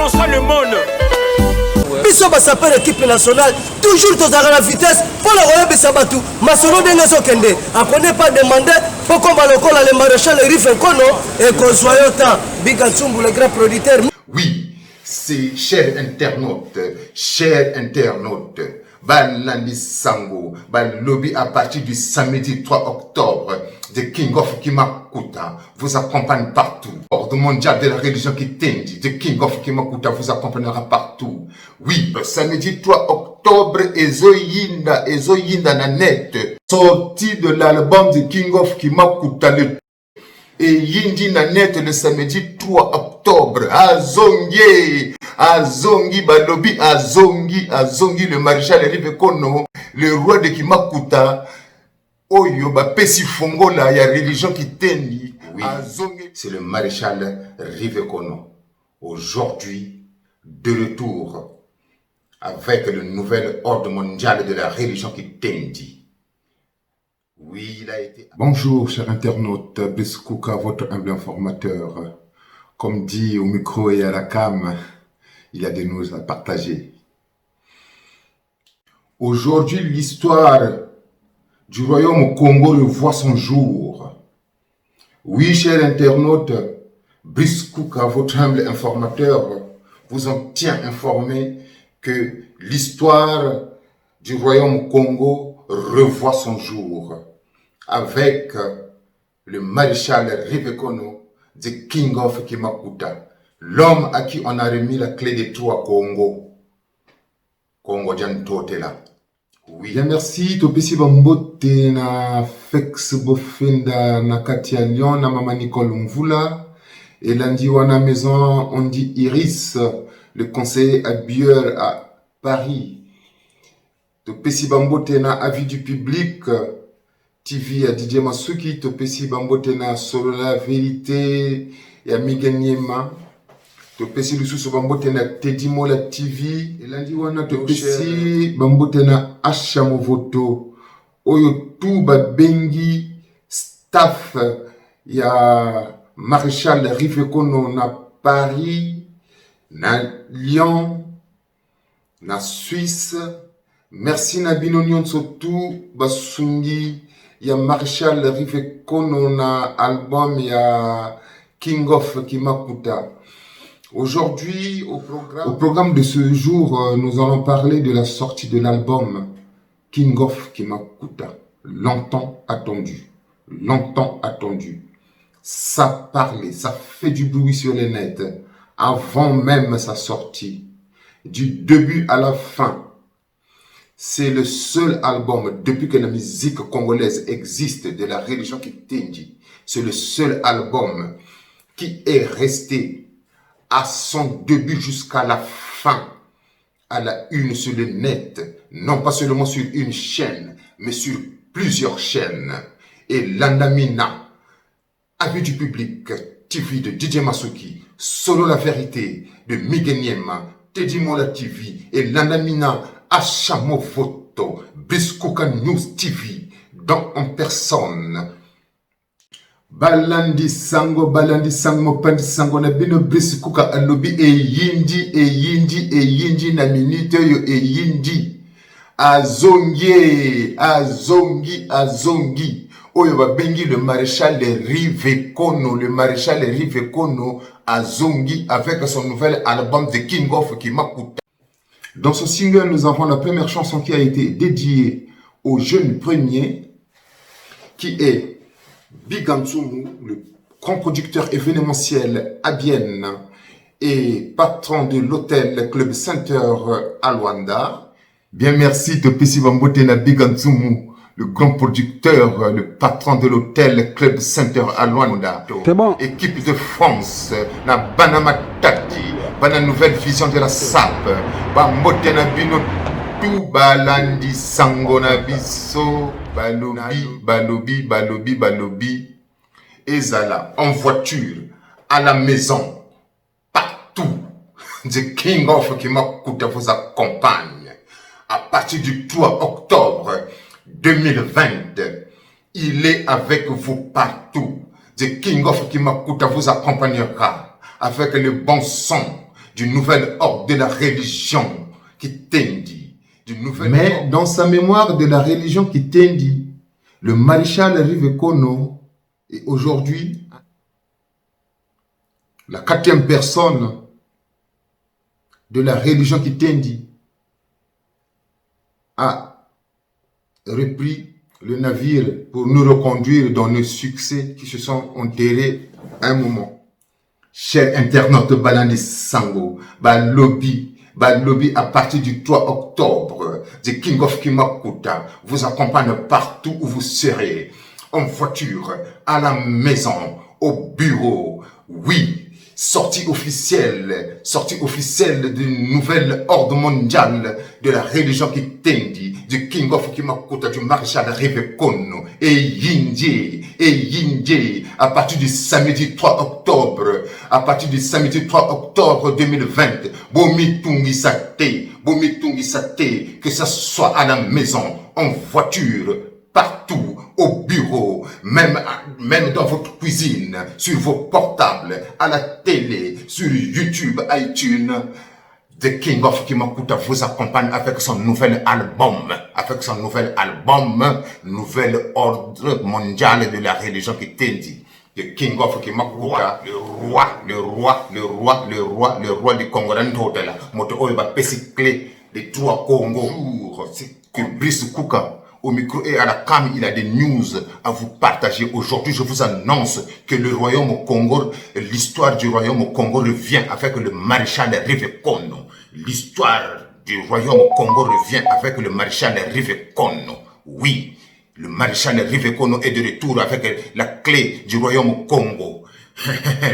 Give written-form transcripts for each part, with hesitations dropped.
François Le Monde. Biso basaper équipe nationale, toujours tous à la vitesse, pour la royaume Bisabatu, Masoro Dengeso Kende, apprenez pas demander, pour qu'on va le col à le maréchal Riff Kono, et qu'on soit autant, Bigatsumbu, le grand producteur. Oui, c'est chers internautes, Balandi Sango, lobby à partir du samedi 3 octobre, de King of Kimakuta vous accompagne partout. Ordre mondial de la religion qui t'indi, de King of Kimakuta vous accompagnera partout. Oui, le samedi 3 octobre, Ezoyinda na net, sortie de l'album de King of Kimakuta, et Yindi na net le samedi 3 octobre, Azongi Balobi, Azongi le maréchal Rive Kono, le roi de Kimakuta, Oyo ba pesi fongola ya religion qui tendi. Oui, c'est le maréchal Rive Kono. Aujourd'hui, de retour avec le nouvel ordre mondial de la religion qui tendi. Oui, il a été... Bonjour, chers internautes, Beskouka, votre humble informateur. Comme dit au micro et à la cam, il y a des news à partager. Aujourd'hui, l'histoire du royaume au Congo revoit son jour. Oui, chers internautes, Beskouka, votre humble informateur, vous en tient informé que l'histoire du royaume au Congo revoit son jour avec le maréchal Rive Kono, the King of Kimakuta, l'homme à qui on a remis la clé des trois Congo. Congo Djantotela. Oui. Bien, merci. Topesi Bambote na Fex Bofenda na Katia Lyon na Mama Nicole Mvula. Et lundi, wana maison, on dit Iris, le conseiller habilleur à Paris. Topesi Bambote na avis du public. TV à DJ Masuki, Topesi Bambote na Solo la vérité ya Miganyema. Topesi Lususu Bambote na Teddy Mola TV. Et lundi wana Topesi Bambote na Asha Movoto. Oyo tout bengi staff ya Maréchal Rive Kono na Paris, na Lyon, na Suisse. Merci na binonion surtout basungi ya Maréchal Rive Kono na album ya King of Kimakuta. Aujourd'hui, au programme de ce jour, nous allons parler de la sortie de l'album King of Kimakuta. Longtemps attendu. Ça parlait, ça fait du bruit sur les nets. Avant même sa sortie. Du début à la fin. C'est le seul album, depuis que la musique congolaise existe, de la religion qui t'indie. C'est le seul album qui est resté à son début jusqu'à la fin, à la une sur le net, non pas seulement sur une chaîne, mais sur plusieurs chaînes. Et Landamina, avis du public, TV de DJ Masuki, Solo la vérité de Miganyema, Teddy Mola TV et Landamina, Achamo Voto, Beskouka News TV, dans en personne. Balandi sango pandi sango na bino Beskouka alobi e yindi na minute yo e yindi. Azongi. Oyo babengi le maréchal Rive Kono, Azongi avec son nouvel album The King of Kimakuta. Dans ce single, nous avons la première chanson qui a été dédiée au jeune premier, qui est Bigantumu, le grand producteur événementiel à Bienne et patron de l'hôtel Club Center à Luanda. Bien, merci, Topesi Bambote na Bigantumu, le grand producteur, le patron de l'hôtel Club Center à Luanda. C'est bon. Équipe de France, na Banama Tati, Bana Nouvelle Vision de la SAP, Bambote na Bino, tout Balandi Sango na Biso, Balobi, Ezala, en voiture, à la maison, partout. The King of Kimakuta vous accompagne. À partir du 3 octobre 2020, il est avec vous partout. The King of Kimakuta vous accompagnera avec le bon son, du nouvel ordre de la religion qui t'indie. Mais dans sa mémoire de la religion qui t'indie, le maréchal Rive Kono est aujourd'hui la 4e personne de la religion qui t'indie a repris le navire pour nous reconduire dans nos succès qui se sont enterrés à un moment. Chers internautes Balandi Sango, lobby à partir du 3 octobre, The King of Kimakuta vous accompagne partout où vous serez, en voiture, à la maison, au bureau, oui. Sortie officielle du nouvel ordre mondial de la religion qui t'indie, du King of Kimakuta, du maréchal Rive Kono, et Yindie, à partir du samedi 3 octobre 2020, Bomi Tungi Sate, que ça soit à la maison, en voiture, partout, au bureau, même dans votre cuisine, sur vos portables, à la télé, sur YouTube, iTunes. The King of Kimakuta vous accompagne avec son nouvel album, nouvel ordre mondial de la religion qui t'indie. The King of Kimakuta, le roi du Congo, moto oiba pesicle les 3 Congo. C'est que Brice Kuka, au micro et à la cam, il a des news à vous partager. Aujourd'hui, je vous annonce que le royaume Congo, l'histoire du royaume Congo revient avec le maréchal Rive Kono. L'histoire du royaume Congo revient avec le maréchal Rive Kono. Oui, le maréchal Rive Kono est de retour avec la clé du royaume Congo.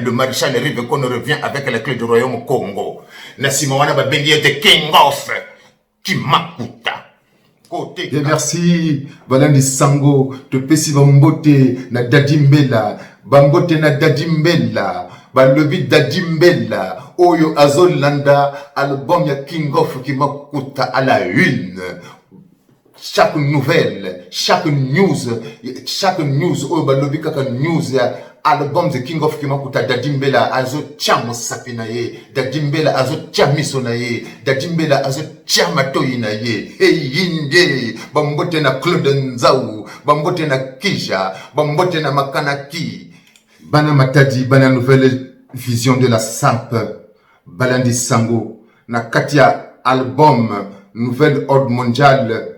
Le maréchal Rive Kono revient avec la clé du royaume Congo. Nasimawana Babengi the King of Kimakuta. Et merci, Balandi Sango, te pesi bambote na dadimbela, balobi dadimbela, oyo azolanda, album ya King of Kimakuta à la une. Chaque nouvelle, chaque news, oyo balobi kaka news ya album The King of Kimakuta, dadimbela azo chamo sapinaye, dadimbela azo chamiso na ye, dadimbela azo chamatoi na ye. Hey yinde, bambote na Claude Nzau, bambote na Kisha, bambote na Makanaki. Bana Matadi, bana nouvelle vision de la SAP, Balandi Sango, na Katia album, nouvel ordre mondial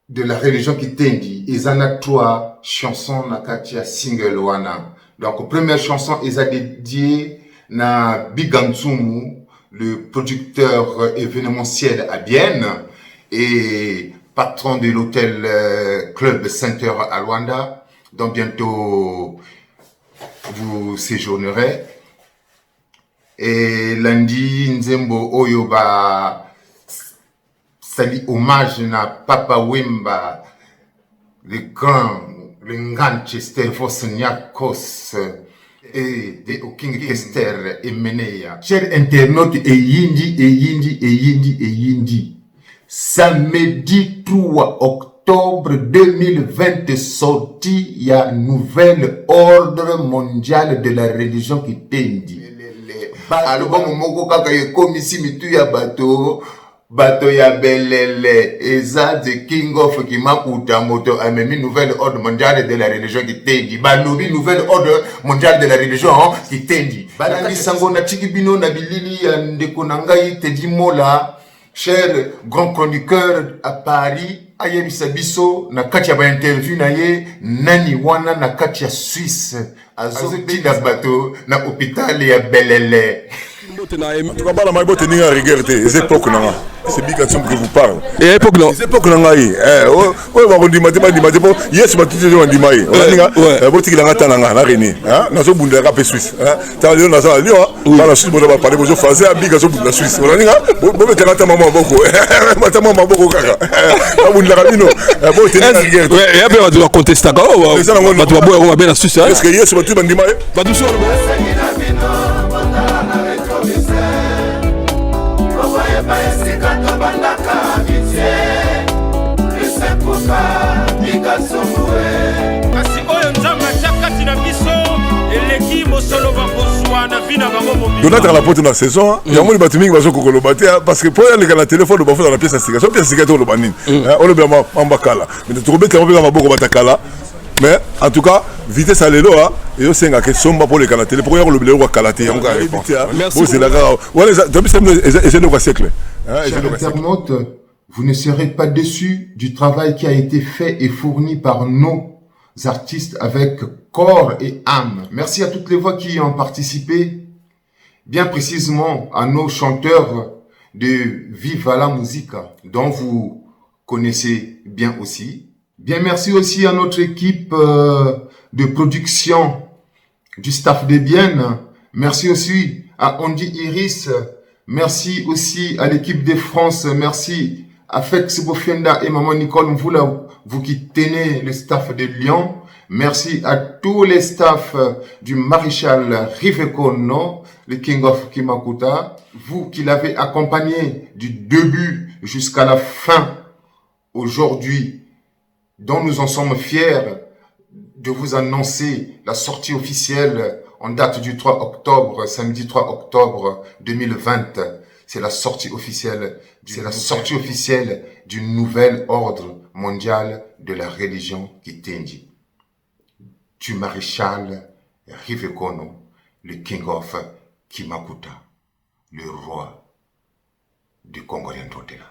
de la religion qui t'indie. Ils en ont 3 chansons na Katia single wana. Donc, première chanson, ils ont dédié na Bigantumu, le producteur événementiel à Bienne et patron de l'hôtel Club Center à Luanda, dont bientôt vous séjournerez. Et lundi, Nzembo Oyoba sali hommage na Papa Wemba, le grand Chester Vosniakos et de King Kester et Menea. Chers internautes, et Yindi. Samedi 3 octobre 2020 sorti, il y a nouvel ordre mondial de la religion qui t'indie. Album moko kaka yekomisi mitu ya bato ya belele, eza The King of Kimakuta moto amemi nouvel ordre mondial de la religion qui t'indie. Balobi nouvel ordre mondial de la religion qui t'indie. Balandi Sango na chikibino na bilili ya ndeko nangai Teddy Mola, cher grand chroniqueur à Paris, ayebisa biso na kati ya ba interview na ye nani wana na kati ya Suisse azotinda bato na hôpital ya belele. Tu vas pas la maille tenir à rigueur, c'est époque là. C'est Bigantumu que vous parlez. Et époque là. C'est époque là. Ouais, on dit bon. Yes, ma petite on dit maille. On dit qu'il a gâté là, na René. Hein, na so bunda rap Suisse. Hein, t'as dit na ça Lyon. Dans la Suisse, on va parler aux Français à Bigantumu la Suisse. On dit bon mettre gâté maman boko. Maman boko kaka. Na bunda rapino. Bon tenir à rigueur. Ouais, et après on doit contester quoi. On doit boire on va bien la Suisse. Est-ce que yes, ma petite on dit maille. Pas doucement. Kasi oyo nzambe atia kati na biso eleki mosolo bakozwa Donat à la porte de la saison, il y a un bateau qui va se colobater parce que pour aller à la téléphone, on va faire la pièce à cigarette. La pièce à cigarette, on le banine. On le met en bacala. Mais tu trouves que tu vas beaucoup batakala. Mais en tout cas, vitesse à l'élo, et aussi un qui sombre pour les calatés. Pour y avoir le blé ou à calaté, on va répéter. Merci. C'est la gare. Ouais, c'est le siècle. Chers internautes, vous ne serez pas déçus du travail qui a été fait et fourni par nos artistes avec corps et âme. Merci à toutes les voix qui ont participé, bien précisément à nos chanteurs de Viva la Musica, dont vous connaissez bien aussi. Bien merci aussi à notre équipe de production du staff de Bienne. Merci aussi à Andy Iris. Merci aussi à l'équipe de France. Merci à Fex Bofenda et Maman Nicole Mvoula, vous qui tenez le staff de Lyon. Merci à tous les staffs du Maréchal Rivekono, le King of Kimakuta. Vous qui l'avez accompagné du début jusqu'à la fin aujourd'hui, dont nous en sommes fiers de vous annoncer la sortie officielle en date du 3 octobre, samedi 3 octobre 2020. C'est la sortie officielle, du nouvel ordre mondial de la religion Kitendi. Du maréchal Rivekono, le King of Kimakuta, le roi du Congolien Totela.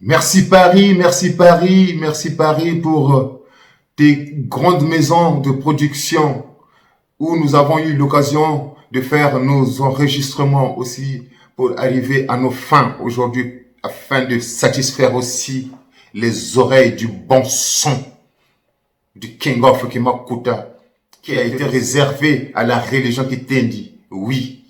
Merci Paris, merci Paris, merci Paris pour tes grandes maisons de production où nous avons eu l'occasion de faire nos enregistrements aussi pour arriver à nos fins aujourd'hui afin de satisfaire aussi les oreilles du bon son du King of Kimakuta qui a été réservé à la religion Kitendi. Oui,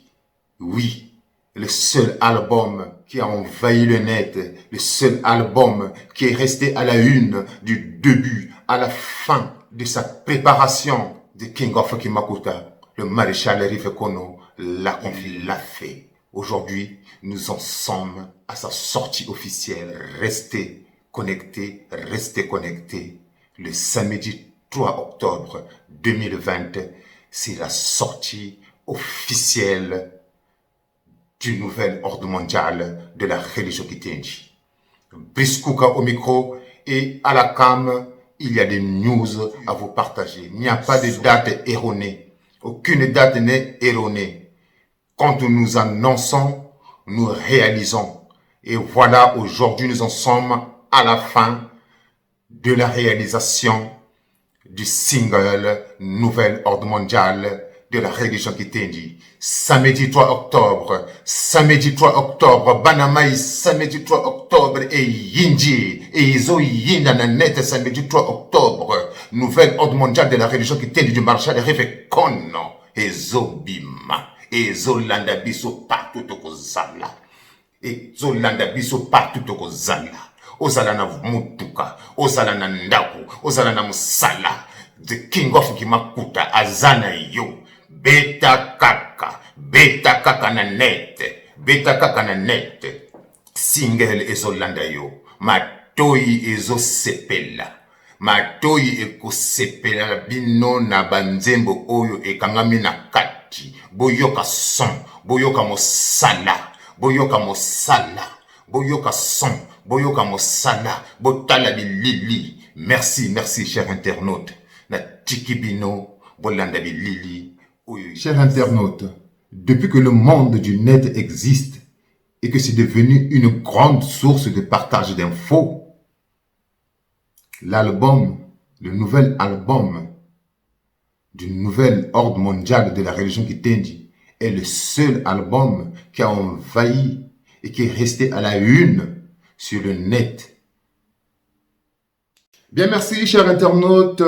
oui, le seul album qui a envahi le net, le seul album qui est resté à la une du début à la fin de sa préparation de King of Kimakuta. Le maréchal Rivekono l'a fait. Aujourd'hui, nous en sommes à sa sortie officielle. Restez connectés. Le samedi 3 octobre 2020, c'est la sortie officielle du nouvel ordre mondial de la religion Kitendi. Brice Kouka au micro et à la cam, il y a des news à vous partager. Il n'y a pas de date erronée. Aucune date n'est erronée. Quand nous annonçons, nous réalisons. Et voilà, aujourd'hui, nous en sommes à la fin de la réalisation du single Nouvel Ordre Mondial de la religion Kitendi. Samedi 3 octobre, Banamaï, samedi 3 octobre, et Yinji, et Izo Yinda Nanette, samedi 3 octobre, Nouvel Ordre Mondial de la religion Kitendi du Maréchal Rivekono, et Zobima, et Zolanda Biso partout au Kozala, et Zolanda Biso partout au Kozala, Ozala na Mutuka, Ozala na Ndaku, Ozala na Musala, the King of Kimakuta, Azana yo, Beta kaka na net, single ezolanda yo, matoi ezosepela, matoi ekosepela bino na banzembo oyo ekangami na kati, boyoka son, boyoka mosala, boyoka son, boyoka mosala, botala bilili. Merci, chers internautes. Na tikibino, bolanda bilili. Chers internautes, depuis que le monde du net existe et que c'est devenu une grande source de partage d'infos, le nouvel album du nouvel ordre mondial de la religion Kitendi est le seul album qui a envahi et qui est resté à la une sur le net. Bien, merci, chers internautes.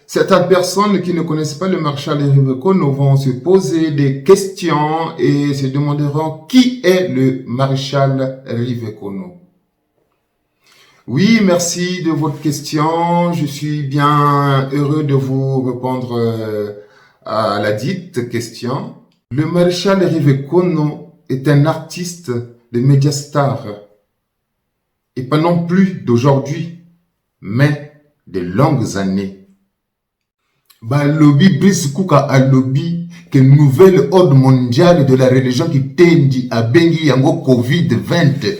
Certaines personnes qui ne connaissent pas le maréchal Rivekono vont se poser des questions et se demanderont qui est le maréchal Rivekono. Oui, merci de votre question. Je suis bien heureux de vous répondre à la dite question. Le maréchal Rivekono est un artiste de médiastar et pas non plus d'aujourd'hui, mais de longues années. Bah, lobby Brice Kouka a lobby que nouvelle ordre mondiale de la religion qui tendi à bengi yango Covid-20.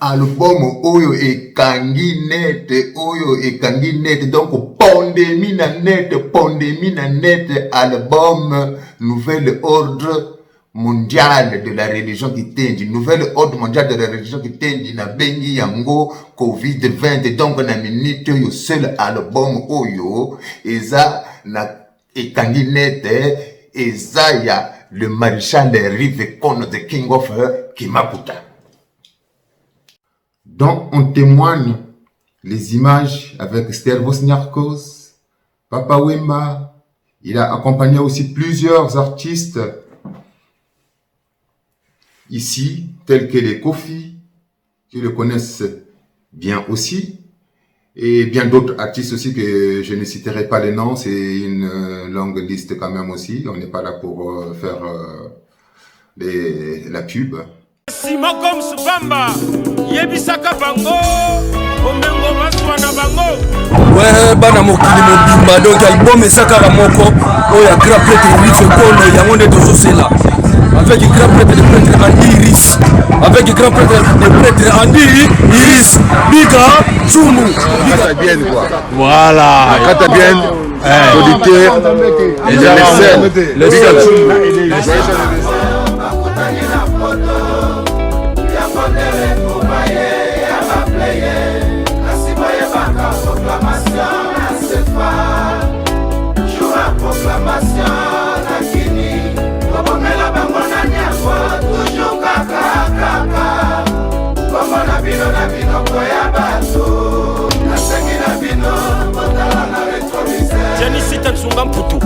Album oyo e kangi net, donc pandémie na net, album nouvel ordre mondial de la religion qui tendi, nouvel ordre mondial de la religion qui tendi na bengi yango Covid-20, donc na minute yo seul album oyo eza na e kangi net, eza ya le maréchal Rive Kono, the king of Kimakuta. Donc, on témoigne les images avec Stervos Niarkos, Papa Wemba. Il a accompagné aussi plusieurs artistes ici, tels que les Kofi, qui le connaissent bien aussi, et bien d'autres artistes aussi que je ne citerai pas les noms, c'est une longue liste quand même aussi. On n'est pas là pour faire la pub. Simon comme Subamba, Yebisaka Bango, Omengo Maswana Bango. Ouais, bana mokili mobimba donc album esaka ba moko oya grand prêtre Rive Kono yango nde tozosela avec grand prêtre le prêtre Andi Iris, avec grand prêtre le prêtre Andi Iris, Bika Tsumu, Kata bien quoi. voilà, Kata bien, auditeur, et les Bika Tsumu. Jenny Sita Tsunga Mputu.